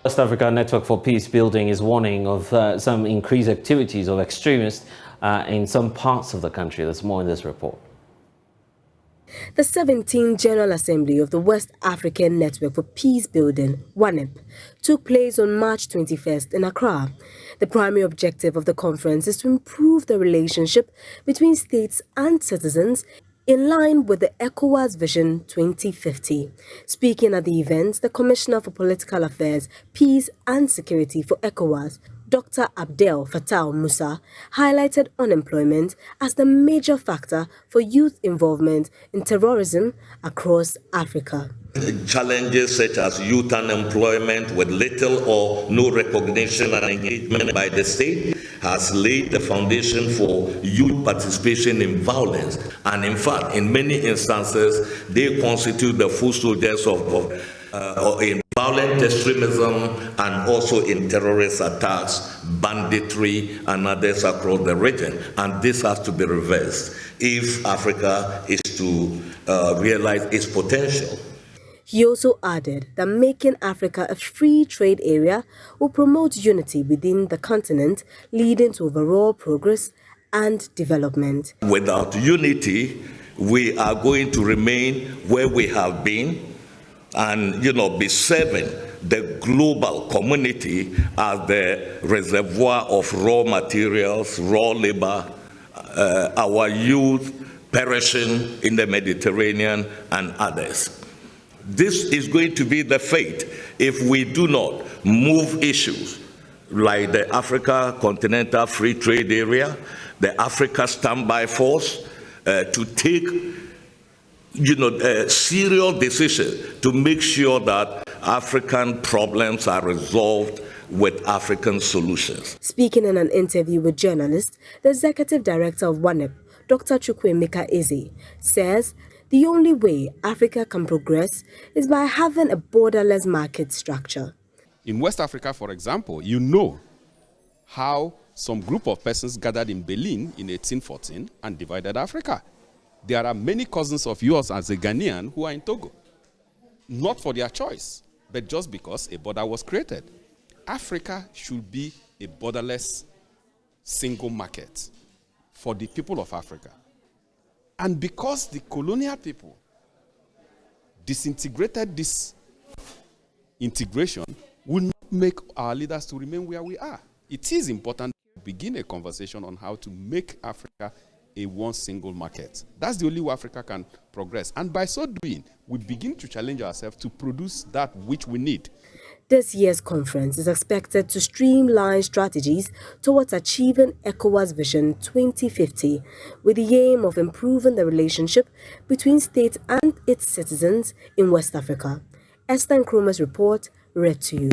West Africa Network for Peace Building is warning of some increased activities of extremists in some parts of the country. There's more in this report. The 17th General Assembly of the West African Network for Peace Building, WANEP, took place on March 21st in Accra. The primary objective of the conference is to improve the relationship between states and citizens in line with the ECOWAS Vision 2050. Speaking at the event, the Commissioner for Political Affairs, Peace and Security for ECOWAS, Dr. Abdel Fattah Musa, highlighted unemployment as the major factor for youth involvement in terrorism across Africa. Challenges such as youth unemployment with little or no recognition and engagement by the state has laid the foundation for youth participation in violence. And in fact, in many instances, they constitute the foot soldiers in violent extremism and also in terrorist attacks, banditry, and others across the region. And this has to be reversed if Africa is to realize its potential. He also added that making Africa a free trade area will promote unity within the continent, leading to overall progress and development. Without unity, we are going to remain where we have been and, be serving the global community as the reservoir of raw materials, raw labor, our youth perishing in the Mediterranean and others. This is going to be the fate if we do not move issues like the Africa Continental Free Trade Area, the Africa Standby Force, to take a serious decision to make sure that African problems are resolved with African solutions. Speaking in an interview with journalists, the Executive Director of WANEP, Dr. Chukwuemeka Eze, says the only way Africa can progress is by having a borderless market structure. In West Africa, for example, you know how some group of persons gathered in Berlin in 1814 and divided Africa. There are many cousins of yours as a Ghanaian who are in Togo. Not for their choice, but just because a border was created. Africa should be a borderless single market for the people of Africa. And because the colonial people disintegrated this integration, will not make our leaders to remain where we are. It is important to begin a conversation on how to make Africa a one single market. That's the only way Africa can progress. And by so doing, we begin to challenge ourselves to produce that which we need. This year's conference is expected to streamline strategies towards achieving ECOWAS Vision 2050, with the aim of improving the relationship between states and its citizens in West Africa. Esther Nkrumah's report, read to you.